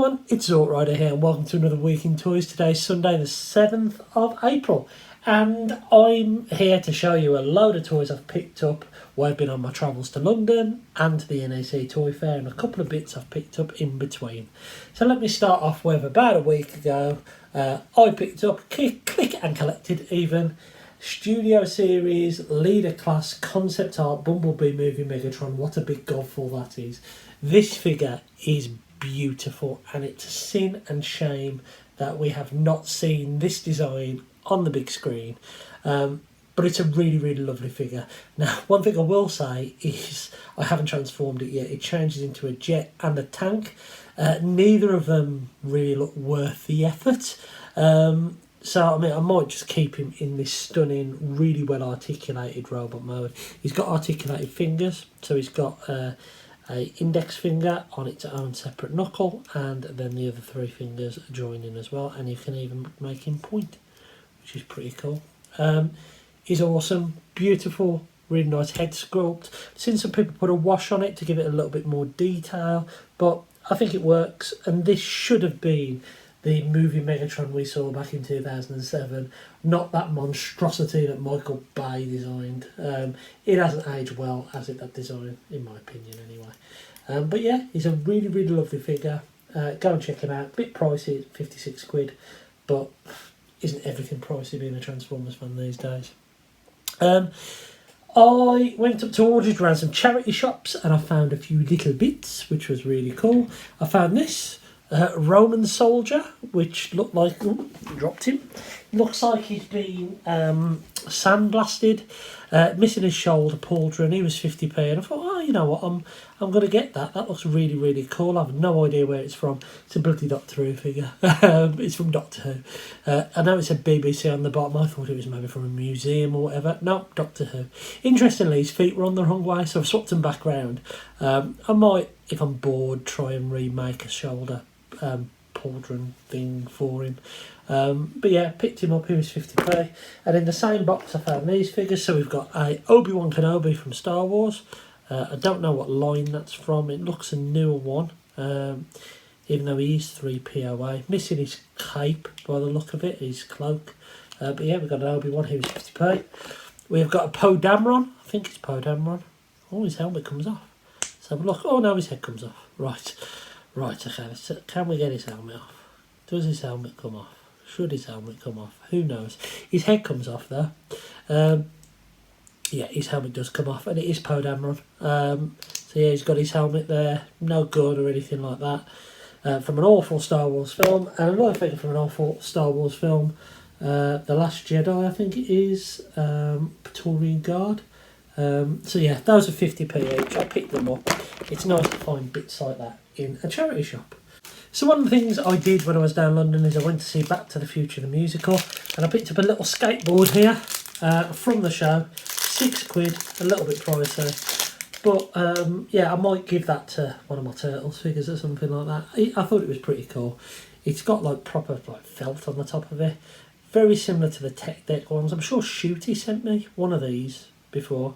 everyone, it's Rider here and welcome to another week in toys. Today's Sunday the 7th of April and I'm here to show you a load of toys I've picked up while I've been on my travels to London and to the NEC Toy Fair, and a couple of bits I've picked up in between. So let me start off with about a week ago I picked up, click and collected even, Studio Series Leader Class Concept Art Bumblebee Movie Megatron. What a big godful that is. This figure is beautiful and it's a sin and shame that we have not seen this design on the big screen, but it's a really lovely figure. Now one thing I will say is I haven't transformed it yet. It changes into a jet and a tank. Neither of them really look worth the effort, so I mean I might just keep him in this stunning, really well articulated robot mode. He's got articulated fingers, so he's got a index finger on its own separate knuckle, and then the other three fingers join in as well, and you can even make him point, which is pretty cool. He's awesome, beautiful, really nice head sculpt. I've seen some people put a wash on it to give it a little bit more detail, but I think it works, and this should have been the movie Megatron we saw back in 2007, not that monstrosity that Michael Bay designed. It hasn't aged well, has it, that design, in my opinion anyway. But yeah, he's a really lovely figure. Go and check him out. Bit pricey, 56 quid, but isn't everything pricey being a Transformers fan these days? I went up to Aldridge around some charity shops and I found a few little bits, which was really cool. I found this Roman soldier, which looked like, dropped him. Looks like he's been sandblasted, missing his shoulder pauldron. He was 50p, and I thought, oh, you know what, I'm going to get that. That looks really cool. I have no idea where it's from. It's a bloody Doctor Who figure. It's from Doctor Who. I know it's a BBC on the bottom. I thought it was maybe from a museum or whatever. No, Doctor Who. Interestingly, his feet were on the wrong way, so I've swapped them back round. I might, if I'm bored, try and remake a shoulder pauldron thing for him. But yeah, picked him up. He was 50p. And in the same box I found these figures. So we've got a Obi-Wan Kenobi from Star Wars. I don't know what line that's from. It looks a newer one, even though he is 3p away. Missing his cape by the look of it, his cloak. But yeah, we've got an Obi-Wan. He was 50p. We've got a Poe Dameron. I think it's Poe Dameron. Oh, his helmet comes off. Let's have a look. Oh no, his head comes off. Right, okay, can we get his helmet off? Does his helmet come off? Should his helmet come off? Who knows? His head comes off though. Yeah, his helmet does come off, and it is Poe Dameron. So yeah, he's got his helmet there, no gun or anything like that. From an awful Star Wars film, and another figure from an awful Star Wars film, The Last Jedi, I think it is, Praetorian Guard. So yeah, those are 50p each. I picked them up. It's nice to find bits like that in a charity shop. So one of the things I did when I was down London is I went to see Back to the Future the musical, and I picked up a little skateboard here from the show. 6 quid, a little bit pricey, but yeah, I might give that to one of my Turtles figures or something like that. I thought it was pretty cool. It's got like proper like felt on the top of it, very similar to the Tech Deck ones. I'm sure Shooty sent me one of these before.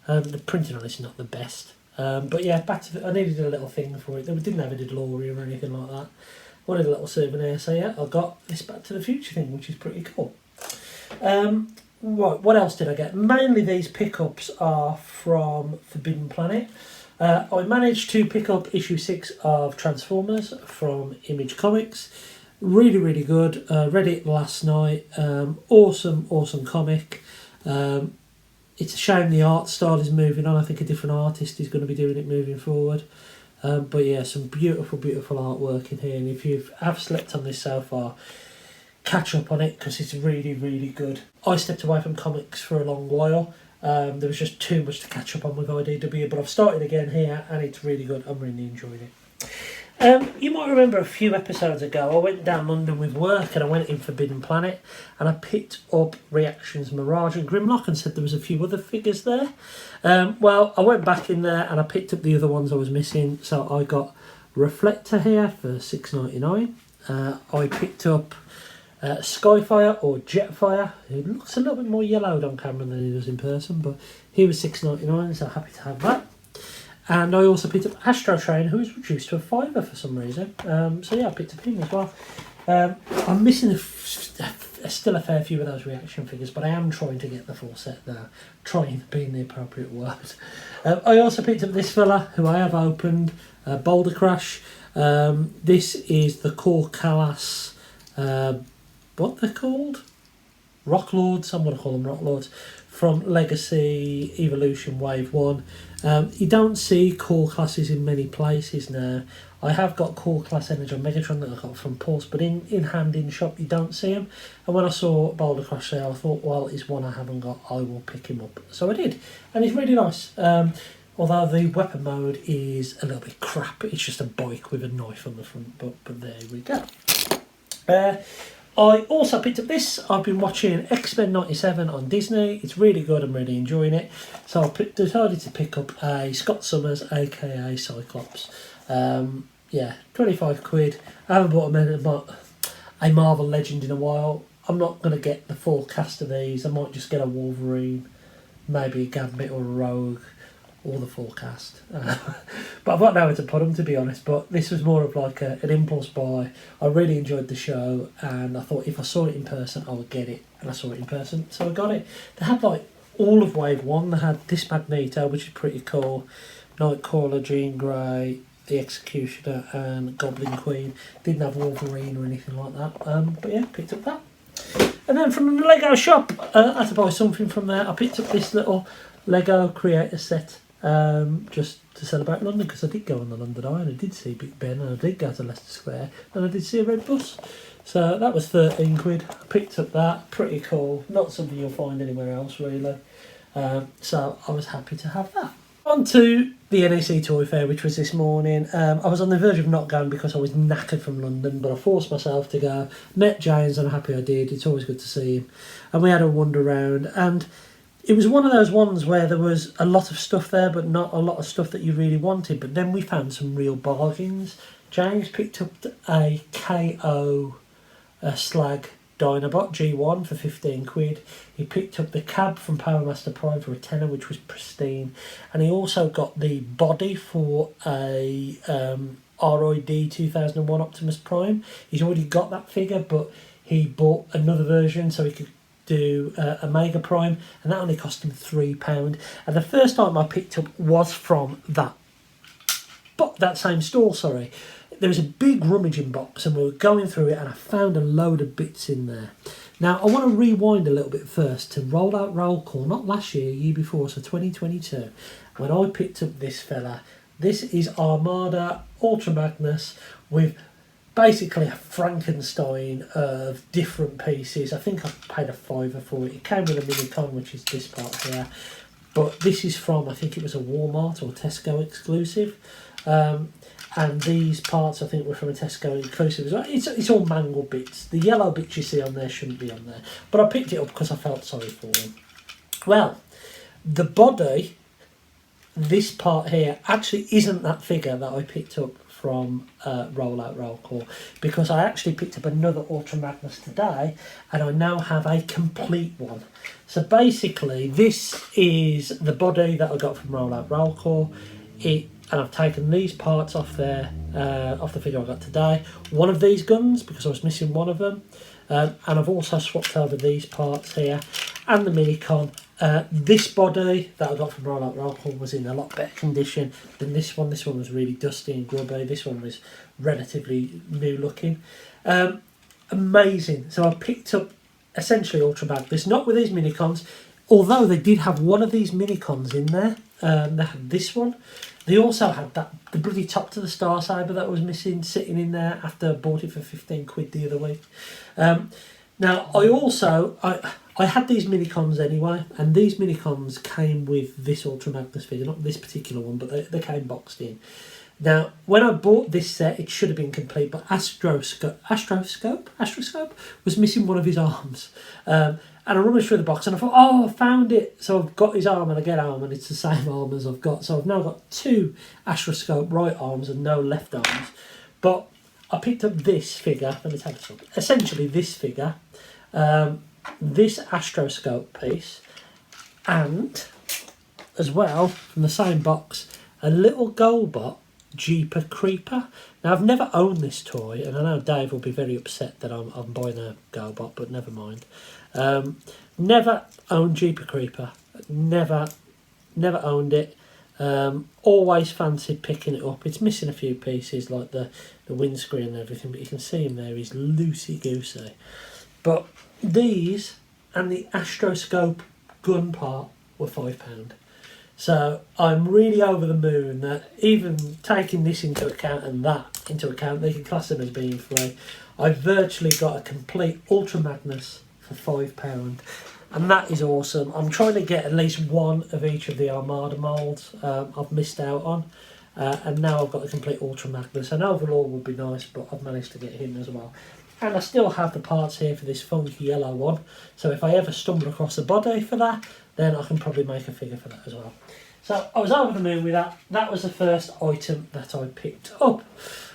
The printing on it's not the best. But yeah, I needed a little thing for it. They didn't have a DeLorean or anything like that. I wanted a little souvenir, so yeah, I got this Back to the Future thing, which is pretty cool. Right, what else did I get? Mainly these pickups are from Forbidden Planet. I managed to pick up issue 6 of Transformers from Image Comics. Really good. Read it last night. Awesome comic. It's a shame the art style is moving on. I think a different artist is going to be doing it moving forward. But yeah, some beautiful artwork in here. And if you have slept on this so far, catch up on it because it's really good. I stepped away from comics for a long while. There was just too much to catch up on with IDW, but I've started again here and it's really good. I'm really enjoying it. You might remember a few episodes ago I went down London with work and I went in Forbidden Planet and I picked up Reactions Mirage and Grimlock and said there was a few other figures there. Well, I went back in there and I picked up the other ones I was missing. So I got Reflector here for $6.99. I picked up Skyfire or Jetfire, who looks a little bit more yellowed on camera than he does in person, but he was $6.99, so happy to have that. And I also picked up Astro Train, who was reduced to a £5 for some reason. So yeah, I picked up him as well. I'm missing still a fair few of those reaction figures, but I am trying to get the full set now. Trying being the appropriate word. I also picked up this fella, who I have opened, Boulder Crash. This is the Core Calas, what they're called? Rock Lords, I'm going to call them Rock Lords, from Legacy Evolution Wave 1. You don't see core classes in many places now. I have got core class Energon Megatron that I got from Pulse, but in hand in shop you don't see them. And when I saw Boulder Crash there, I thought, well, it's one I haven't got, I will pick him up. So I did, and he's really nice. Although the weapon mode is a little bit crap, it's just a bike with a knife on the front, but there we go. I also picked up this. I've been watching X-Men 97 on Disney. It's really good. I'm really enjoying it. So I decided to pick up a Scott Summers, aka Cyclops. Yeah, 25 quid. I haven't bought a Marvel Legend in a while. I'm not going to get the full cast of these. I might just get a Wolverine, maybe a Gambit or a Rogue, or the full cast. But I've got nowhere to put them, to be honest. But this was more of like an impulse buy. I really enjoyed the show, and I thought if I saw it in person, I would get it. And I saw it in person, so I got it. They had like all of Wave 1. They had this Magneto, which is pretty cool, Nightcrawler, Jean Grey, the Executioner, and Goblin Queen. Didn't have Wolverine or anything like that. But yeah, picked up that. And then from the Lego shop, I had to buy something from there. I picked up this little Lego Creator set. Just to celebrate London, because I did go on the London Eye and I did see Big Ben and I did go to Leicester Square and I did see a red bus, so that was 13 quid. I picked up that, pretty cool, not something you'll find anywhere else really, so I was happy to have that. On to the NEC Toy Fair, which was this morning. I was on the verge of not going because I was knackered from London, but I forced myself to go. Met James and I'm happy I did. It's always good to see him, and we had a wander around, and it was one of those ones where there was a lot of stuff there, but not a lot of stuff that you really wanted. But then we found some real bargains. James picked up a KO Slag Dinobot G1 for 15 quid. He picked up the cab from Power Master Prime for a tenner, which was pristine. And he also got the body for a RID 2001 Optimus Prime. He's already got that figure, but he bought another version so he could do a Mega Prime, and that only cost him £3. And the first time I picked up was from that same store. Sorry, there was a big rummaging box, and we were going through it, and I found a load of bits in there. Now I want to rewind a little bit first to roll out roll call, not last year, year before, so 2022, when I picked up this fella. This is Armada Ultra Magnus with basically a Frankenstein of different pieces. I think I paid a £5 for it. It came with a Minicon, which is this part here. But this is from, I think it was a Walmart or Tesco exclusive. And these parts, I think, were from a Tesco exclusive as well. It's all mangled bits. The yellow bits you see on there shouldn't be on there. But I picked it up because I felt sorry for him. Well, the body, this part here, actually isn't that figure that I picked up from Rollout Roll Call, because I actually picked up another Ultra Magnus today, and I now have a complete one. So basically, this is the body that I got from Rollout Roll Call. And I've taken these parts off there, off the figure I got today. One of these guns, because I was missing one of them, and I've also swapped over these parts here, and the Minicon. This body that I got from Rollout Roll Call was in a lot better condition than this one. This one was really dusty and grubby. This one was relatively new looking. Amazing. So I picked up essentially Ultra Magnus, not with these Minicons, although they did have one of these Minicons in there. They had this one. They also had the bloody top to the Star Saber that was missing, sitting in there after I bought it for 15 quid the other week. Now, I had these Minicons anyway, and these Minicons came with this Ultra Magnus figure, not this particular one, but they came boxed in. Now, when I bought this set, it should have been complete, but Astroscope was missing one of his arms. And I rummaged through the box and I thought, oh, I found it. So I've got his arm and I get arm, and it's the same arm as I've got. So I've now got two Astroscope right arms and no left arms. But I picked up this figure, let me take this up. Essentially this figure, this Astroscope piece, and as well, from the same box, a little Goldbot Jeeper Creeper. Now, I've never owned this toy, and I know Dave will be very upset that I'm buying a Goldbot, but never mind. Never owned Jeeper Creeper. Never owned it. Always fancied picking it up. It's missing a few pieces, like the windscreen and everything, but you can see him there. He's loosey-goosey. But these and the astroscope gun part were £5. So I'm really over the moon that, even taking this into account and that into account, they can class them as being free. I virtually got a complete Ultra Magnus for £5, and that is awesome. I'm trying to get at least one of each of the Armada moulds I've missed out on, and now I've got a complete Ultra Magnus, and overall would be nice, but I've managed to get him as well. And I still have the parts here for this funky yellow one, so if I ever stumble across a body for that, then I can probably make a figure for that as well. So I was over the moon with that. That was the first item that I picked up.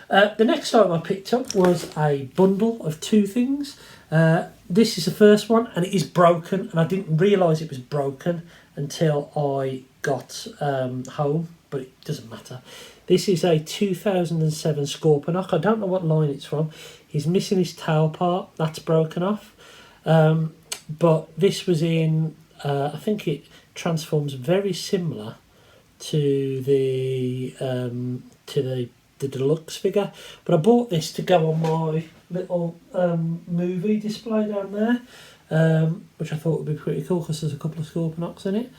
The next item I picked up was a bundle of two things. This is the first one, and it is broken, and I didn't realise it was broken until I got home, but it doesn't matter. This is a 2007 Scorponok. I don't know what line it's from. He's missing his tail part. That's broken off. But this was in, I think it transforms very similar to the deluxe figure. But I bought this to go on my little movie display down there, which I thought would be pretty cool because there's a couple of Scorponoks in it.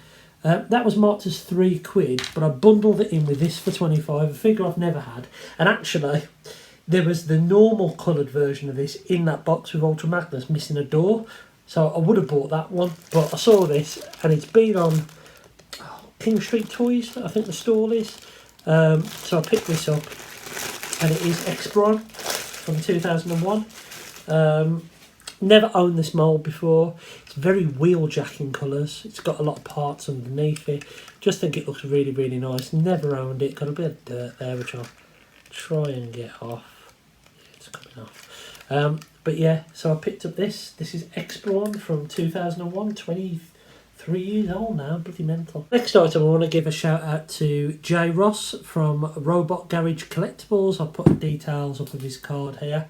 That was marked as £3, but I bundled it in with this for 25, a figure I've never had. And actually, there was the normal coloured version of this in that box with Ultra Magnus missing a door. So I would have bought that one, but I saw this, and it's been on King Street Toys, I think the stall is. So I picked this up, and it is xron from 2001. Never owned this mould before. It's very wheeljacking colours. It's got a lot of parts underneath it. Just think it looks really, really nice. Never owned it. Got a bit of dirt there, which I'll try and get off. It's coming off. But yeah, so I picked up this. This is xron from 2001. 23 years old now. Bloody mental. Next item, I want to give a shout out to Russ from Robot Garage Collectibles. I'll put the details up of his card here.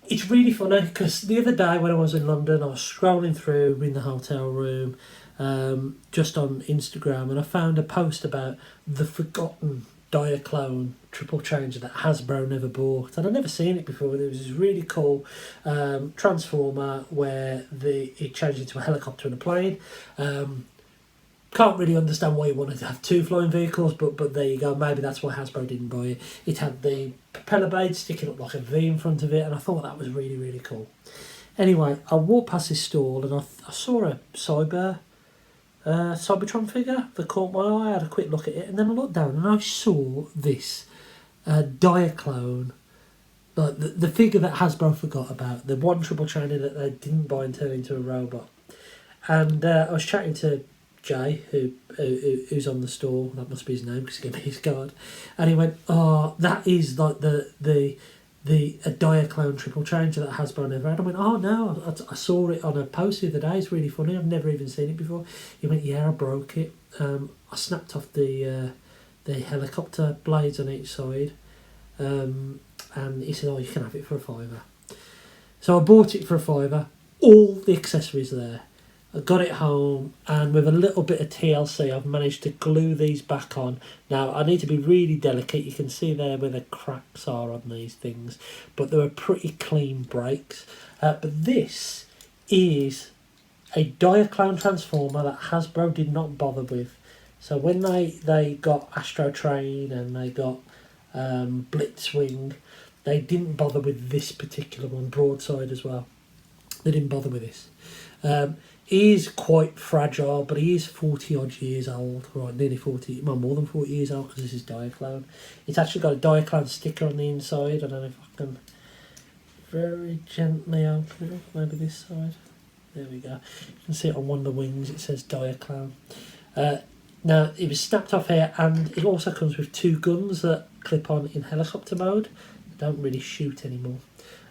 It's really funny because the other day when I was in London, I was scrolling through in the hotel room, just on Instagram, and I found a post about the forgotten Diaclone triple changer that Hasbro never bought, and I'd never seen it before. There was this really cool transformer where it changed into a helicopter and a plane. Can't really understand why you wanted to have two flying vehicles, but there you go. Maybe that's why Hasbro didn't buy it. It had the propeller blade sticking up like a V in front of it, and I thought that was really, really cool. Anyway, I walked past this stall, and I saw a Cybertron figure that caught my eye. I had a quick look at it, and then I looked down, and I saw this Diaclone, like the figure that Hasbro forgot about, the one triple trainer that they didn't buy and turn into a robot. And I was chatting to Jay, who's on the stall. That must be his name because he gave me his card. And he went, "Oh, that is like a Diaclone triple changer that Hasbro never had." I went, "Oh no, I saw it on a post the other day. It's really funny. I've never even seen it before." He went, "Yeah, I broke it. I snapped off the helicopter blades on each side." And he said, "Oh, you can have it for £5." So I bought it for £5. All the accessories there. I got it home, and with a little bit of TLC I've managed to glue these back on. Now I need to be really delicate. You can see there where the cracks are on these things, but they were pretty clean breaks. But this is a Diaclone transformer that Hasbro did not bother with. So when they got Astro Train and they got Blitzwing, they didn't bother with this particular one, Broadside as well. They didn't bother with this. He is quite fragile, but he is 40 odd years old, right, nearly 40, well, more than 40 years old, because this is Diaclone. It's actually got a Diaclone sticker on the inside. I don't know if I can very gently open it up, maybe this side. There we go. You can see it on one of the wings, it says Diaclone. Now, it was snapped off here, and it also comes with two guns that clip on in helicopter mode. They don't really shoot anymore.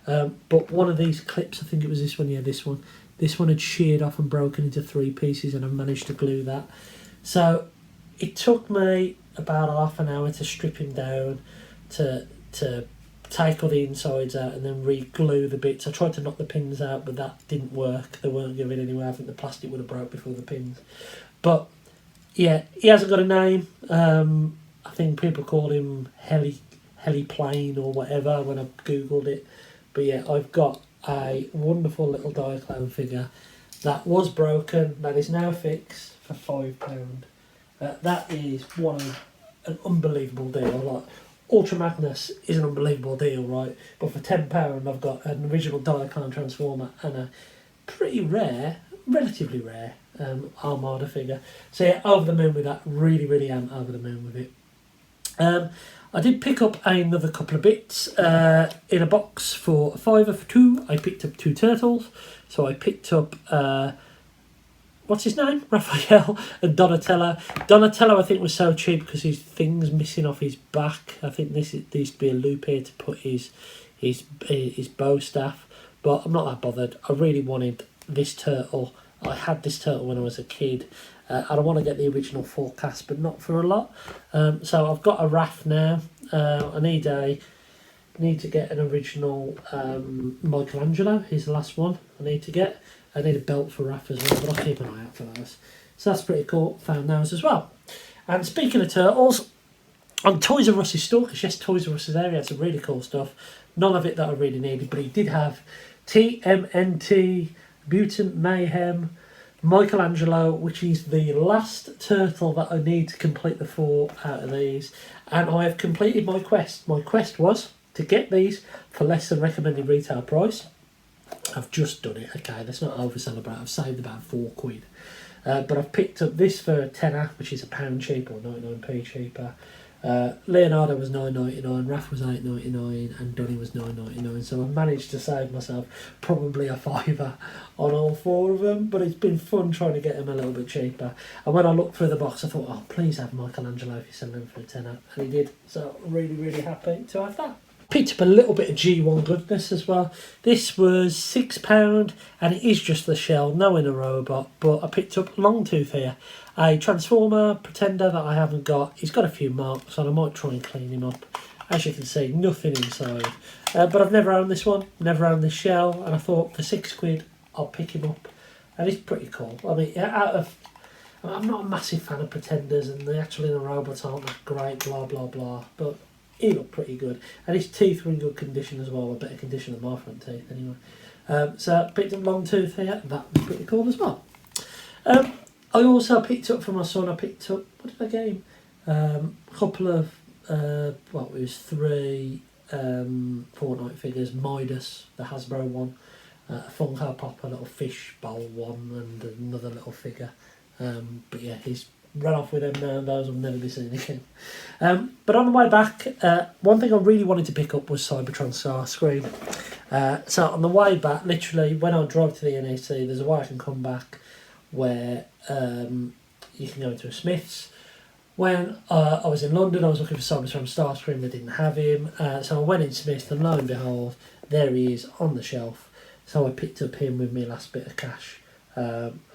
But one of these clips, I think it was this one, yeah, this one. This one had sheared off and broken into 3 pieces, and I managed to glue that. So it took me about half an hour to strip him down, to take all the insides out and then re-glue the bits. I tried to knock the pins out, but that didn't work. They weren't going anywhere. I think the plastic would have broke before the pins. But yeah, he hasn't got a name. I think people call him Heliplane or whatever when I googled it. But yeah, I've got a wonderful little Diaclone figure that was broken, that is now fixed for £5. That is an unbelievable deal. Like, Ultra Magnus is an unbelievable deal, right? But for £10, I've got an original Diaclone Transformer and a pretty rare, relatively rare, Armada figure. So yeah, over the moon with that. Really, really am over the moon with it. I did pick up another couple of bits in a box for a £5 for two. I picked up 2 turtles. So I picked up what's his name? Raphael and Donatello. Donatello, I think, was so cheap because his thing's missing off his back. I think there used to be a loop here to put his bow staff, but I'm not that bothered. I really wanted this turtle. I had this turtle when I was a kid. I want to get the original forecast, but not for a lot. So I've got a Raph now. I need to get an original Michelangelo. He's the last one I need to get. I need a belt for Raph as well, but I'll keep an eye out for those. So that's pretty cool. Found those as well. And speaking of turtles, on Toys R Us's store, because yes, Toys R Us is there, he had some really cool stuff. None of it that I really needed, but he did have TMNT, Mutant Mayhem, Michelangelo, which is the last turtle that I need to complete the 4 out of these. And I have completed my quest. My quest was to get these for less than recommended retail price. I've just done it. Okay, let's not over celebrate. I've saved about £4. But I've picked up this for a tenner, which is £1 cheaper or 99p cheaper. Leonardo was $9.99, Raph was $8.99, and Donny was $9.99. So I've managed to save myself probably a £5 on all 4 of them. But it's been fun trying to get them a little bit cheaper. And when I looked through the box, I thought, oh, please have Michelangelo if you send them for a tenner, and he did. So I'm really, really happy to have that. Picked up a little bit of G1 goodness as well. This was £6 and it is just the shell, no inner robot, but I picked up Longtooth here, a Transformer Pretender that I haven't got. He's got a few marks and I might try and clean him up. As you can see, nothing inside. But I've never owned this one, never owned this shell, and I thought for £6 I'll pick him up. And he's pretty cool. I mean, I'm not a massive fan of Pretenders and the actual inner robots aren't that great, blah blah blah, but he looked pretty good, and his teeth were in good condition as well, a better condition than my front teeth anyway. So I picked up Longtooth here, that was pretty cool as well. I also picked up for my son, what did I get him? A couple of, it was 3 Fortnite figures, Midas, the Hasbro one, a Funko Pop, a little fish bowl one, and another little figure. But yeah, he's run off with them now, and those will never be seen again. But on the way back, one thing I really wanted to pick up was Cybertron Starscream. So on the way back, literally, when I drive to the NEC, there's a way I can come back where you can go into a Smith's. When I was in London, I was looking for Cybertron Starscream, they didn't have him. So I went in Smith's, and lo and behold, there he is on the shelf. So I picked up him with my last bit of cash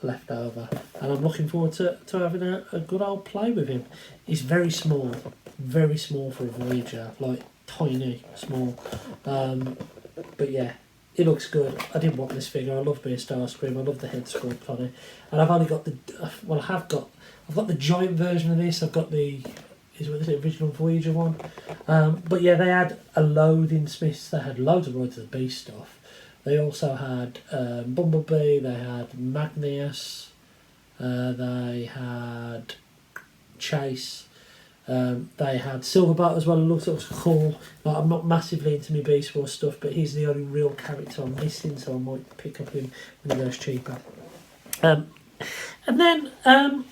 left over, and I'm looking forward to having a good old play with him. He's very small for a Voyager, like tiny small, but yeah, it looks good. I did want this figure. I love being Starscream. I love the head sculpt on it, and I've only got I've got the giant version of this. I've got the original Voyager one, but yeah, they had a load in Smiths. They had loads of Rise of the Beast stuff. They also had Bumblebee, they had Magnus, they had Chase, they had Silverbat as well. It looks cool. Like, I'm not massively into my Beast Wars stuff, but he's the only real character I'm missing, so I might pick up him when he goes cheaper. And then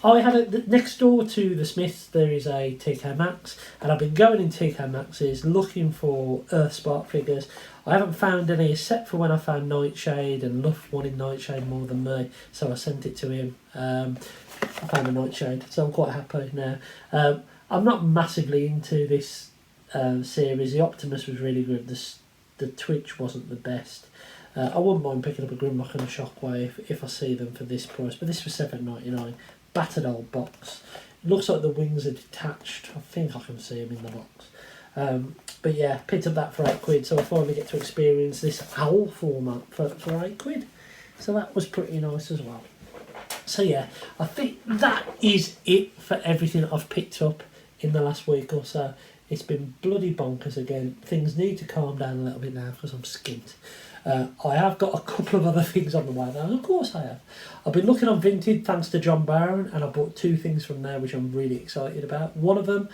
I had next door to the Smiths there is a TK Maxx, and I've been going in TK Maxx's looking for Earthspark figures. I haven't found any except for when I found Nightshade, and Luff wanted Nightshade more than me, so I sent it to him. I found a Nightshade, so I'm quite happy now. I'm not massively into this series. The Optimus was really good, the Twitch wasn't the best. I wouldn't mind picking up a Grimlock and a Shockwave if I see them for this price, but this was $7.99. Battered old box. It looks like the wings are detached. I think I can see them in the box. But yeah, picked up that for £8, so I finally get to experience this owl format for £8. So that was pretty nice as well. So yeah, I think that is it for everything I've picked up in the last week or so. It's been bloody bonkers again. Things need to calm down a little bit now because I'm skint. I have got a couple of other things on the way though, of course I have. I've been looking on Vinted thanks to John Barron, and I bought 2 things from there which I'm really excited about. One of them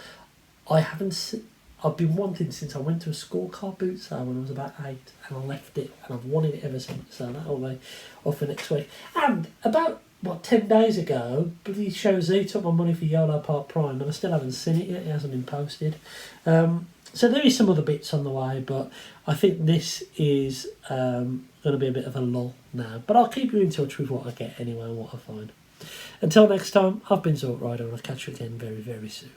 I've been wanting since I went to a school car boot sale when I was about 8, and I left it, and I've wanted it ever since, so that'll be off for next week. And about 10 days ago, bloody Show Z took my money for YOLO Park Prime, and I still haven't seen it yet. It hasn't been posted. So there is some other bits on the way, but I think this is going to be a bit of a lull now. But I'll keep you in touch with what I get anyway and what I find. Until next time, I've been Zort Rider, and I'll catch you again very, very soon.